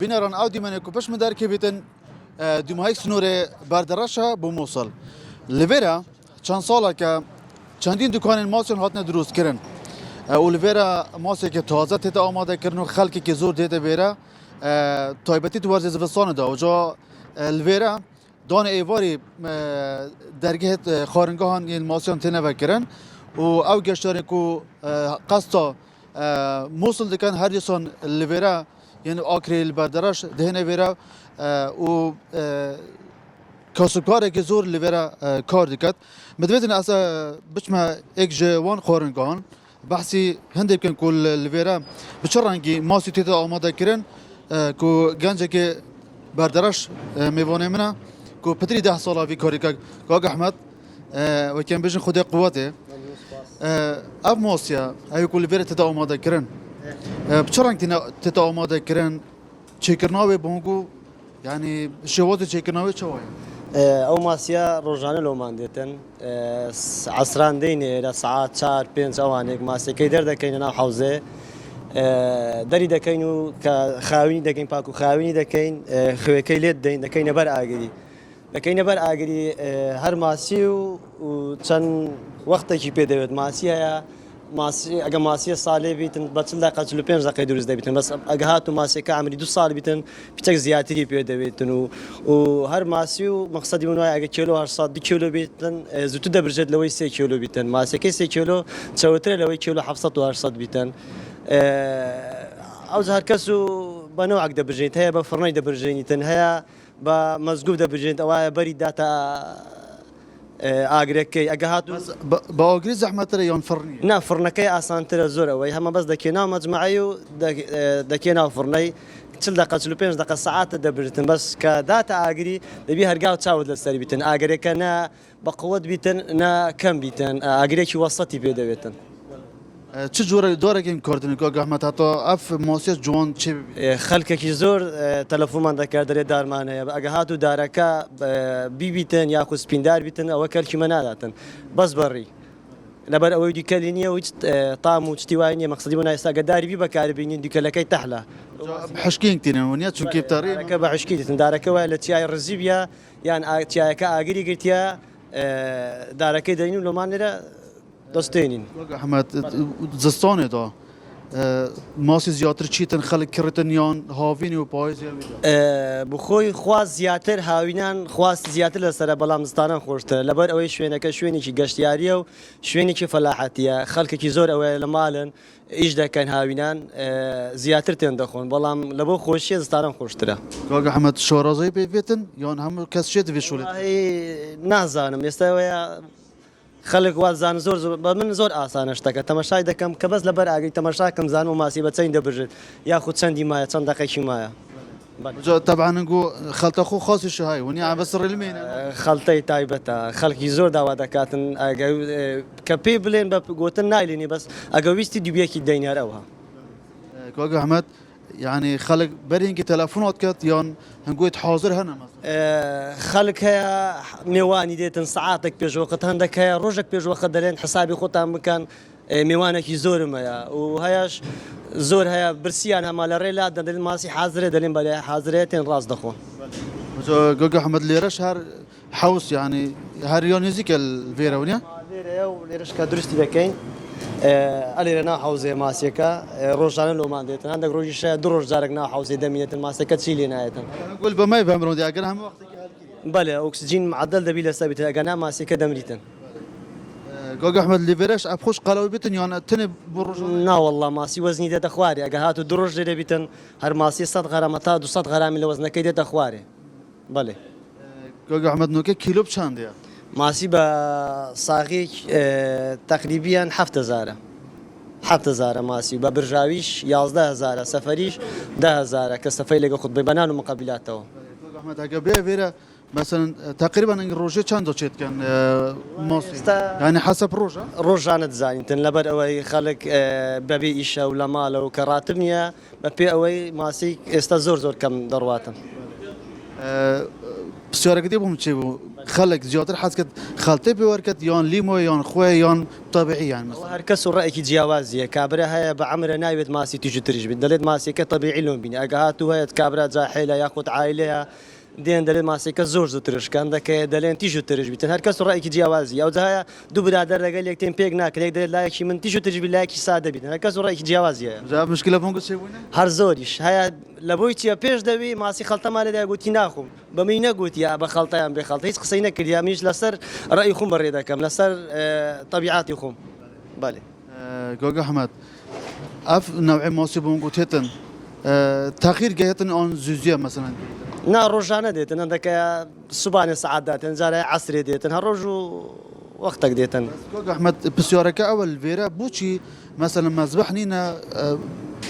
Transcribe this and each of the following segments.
بنران اودي من كوبش مدار كيبتن دوم هاي سنوري باردراشا بموصل ليفيرا چند ساله که چندین دکان ماسون هاتن دروست کردن و ليفيرا ماسی که تازه تیتا آماده کردن و خلکی که زور دیده بیره تایبتی تو ورز زمستان دا و جا ليفيرا دان ایواری درگه خارنگاهان این ماسیان تنه وکرن و او گشتاری که قصد موصل دکن هر یسان ليفيرا یعنی آکریل بردارش دهنه ویرا و کاسبکاره که زور ليفيرا کار دکت مدویدن اصلا بچما ایک جوان خورنگان بحثی هنده کن کل ليفيرا بچرانگی ماسی تیتا آماده کرن که گنجه که بردارش میوانه منه که پتری 10 ساله وی کاری که کاغ احمد و کن بجن خود قوته اب ماسیا ای کل ليفيرا تیتا آماده کرن بچرانگ تیتا آماده کرن چیکرناوی بونگو يعني شوات چیکرناوی چوای او ماسيا روجانا لو مانديتن عصران ديني الى ساعات 4 5 اوانيك ماسي كي در دكاين نا حوزه دري دكاينو كخاويني دكاين باكو خاويني دكاين خوكي ليد دين دكاين بر اغري دكاين بر اغري هر ماسي و چن وقت كي بيدوت ماسي ماسي اگه ماسي ساله بيتن بتل دقه 45 دقيقه دروز دبيتن بس اگه هاتو ماسي كعمري 2 سال بيتن بتك زياتي بيدويتن و هر ماسي مقصدي منو اگه كيلو هر صاد 2 كيلو بيتن زوتو دبرجد لوي 3 كيلو بيتن ماسي كي 3 كيلو تشوتر لوي كيلو حفصت و هر صاد بيتن او هر كسو بنوع دبرجيت هي بفرني دبرجيتن هي بمزقوب دبرجيت او بري داتا اگرکی اگه هاتو با اگری زحمت ریان فرنی نه فرنکی آسان تر زوره وی همه بس دکینا مجموعی و دکینا فرنی 40 دقیقه 45 دقیقه ساعات دبرتن بس كداتا اگری دبی هرگاو تشاود لسری بیتن اگری کنا بقوت بیتن نه کم بیتن اگری کی وسطی بیده بیتن چه جوره داره که این کردن که احمد حتی اف ماسیس جوان چه خلک کی زور تلفن من دکار داره دارمانه اگه هاتو دارکا بی بیتن یا خو سپیندار بیتن او کل کی مناداتن بس بری لبر او دي كلينيه و طعم و تشتيوانيه مقصدي وانا استقداري بي بكار بينين دي كلكاي تحله حشكين تينا ونيا شو كيف تاري داركا بحشكيت داركا ولا تياي الرزيبيا يعني تياي كا اغري قلتيا داركا دينو لو مانرا دوستينين احمد زستانه دا ماسی زیاتر چیتن خلق کرتن یان هاوینی و پایز بخوی خواست زیاتر هاوینان خواست زیاتر لسر بلامستانان خوشتر لبر اوی شوینه شوینی کی گشتیاریه و شوینی کی فلاحتیه خلق کی زور اوی لمالن ایش دکن هاوینان زیاتر تندخون بلام لبو خوشی زستانان خوشتره کاغ احمد شورازی بیتن یان هم کس شد ویشولی نه زانم استویا خلق وازان زور من زور آسانش تکه تماشای دکم که بس لبر آگری تماشا کم زانو ماسی بتسین دبرد یا خود چندی مایا چند دقیقی مایا طبعا نقول خلطه خو خاص الشهاي وني بس المين خلطه تایبتا خلقی زور داوا دکاتن کپی بلین بقوتن نایلینی بس اگویستی دیبیه کی دینار اوها كوغ احمد يعني خلق برينك تلفونات كات يان هنقول حاضر هنا مثلا خلق هي ميواني ديتن ساعاتك بيج وقت عندك هي روجك بيج وقت دلين حسابي خوتا مكان ميوانك يزور ما وهياش زور هي برسيان مال الريلا دلين ماسي حاضره دلين بلا حاضرتين راس دخون كوغ احمد ليرش هر حوس يعني هريونيزيك الفيرا ونيا فيرا وليرش كدرستي بكين ألينا حوزة ماسيكا روجان لو ما ديتن عندك روجيش دروج زارقنا حوزة دمية الماسيكا تشيلينا أيضا نقول بما يفهمون دي أجر هم وقتك بله أكسجين معدل دبيله ثابت أجنا ماسيكا دمريتن كوغ أحمد ليفيرش أبخش قالوا بيتن يعني تني بروج لا والله ماسي وزني ده أخواري أجهاتو دروج ده بيتن هر ماسي 100 غرامتا 200 غرام اللي وزنك ده أخواري بله كوغ أحمد نوكي كيلو بشان ديا ماسي بصاغي تقريبا 7000 ماسي ببرجاويش 11000 سفريش 10000 كسفري لقى خطبه بنان ومقابلاته احمد اجابيه فيرا مثلا تقريبا الروجي كان شيت كان ماسي يعني حسب روجا نتزاني تنلبر اوي خلق ببي ايشا ولا مال وكراتبنيا ببي اوي ماسي استزور زور كم درواتن بسیار کدی بوم چی بو خلق زیاتر حس کد خالته بورکت یان لیمو یان خواه یان طبیعی یعنی مثلا هر کس رأيك جیاوازیه کابرا هيا بعمر نايبت ماسي تيجي تريج دلت ماسي كطبيعي لون بيني اجاهاتو هي كابرا جاحيله ياخذ عائلها دين دلت ماسي كزوج تريج كان دك دلين تيجي تريج بيتن هر کس رأيك جیاوازیه او زها دو برادر قال لك تين بيك ناك لك دلت لايك من تيجي تريج باللايك ساده بيتن هر کس رأيك جیاوازیه جاب مشكله بونك شي وين هر زۆریش هەیە لە بۆی چیە پێش دەوی ماسی خەڵتەمان لێدا گوتی ناخۆم بەمی نەگوت یا بە خەڵتەیان بێ خەڵتە هیچ قسەی نەکردیا میش لەسەر ڕێی خۆم بەڕێ دەکەم لەسەر طبیعاتی خۆم بەێ جوجا احمد اف نوع موسي بونك تيتن تغيير جهتن اون زوزيه مثلا نا ڕۆژانە دێتن هەندەکە سوبانێ سعاداتن جارە عسرێ دێتن هەر ڕۆژ و وەختێک دێتن جوجا احمد بسيارك اول فيرا بوشي مثلا مذبح نينا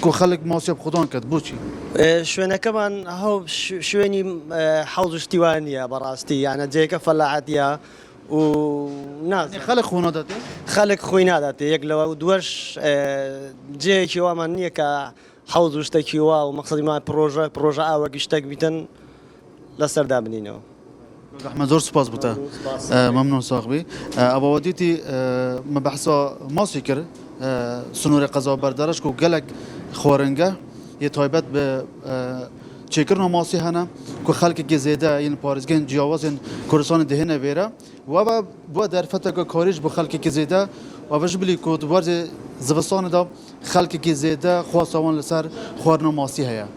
كو خلق موسي بخدان كد بوشي شوێنەکەمان هەو شوێنی حەوز شتیوانە بەڕاستی یانە جێکە فەلاعەتە و نازانێ خلق خونادته خەڵک خۆی ناداتێ یەک لەوە و دووەش جەیەکی وامان نییە کە حەوز و شتێکی وا و مەقسەدیمان پرۆژە ئاوەگی شتێک بیتن لەسەردا بنینەوە احمد زور سباس بوتا ممنون صاحبي ابو وديتي ما بحثا ماسي كر سنور قضا بردارش كو قالك خورنگه يتايبت ب چکرنا ماسی هنه که خلق که زیده این پارزگین جیاواز این کورسان دهنه بیره و با در فتره که کاریش با خلق که زیده و بش بلی که دوباره زبستان دا خلق که زیده خواستوان لسر خورنا ماسی هیا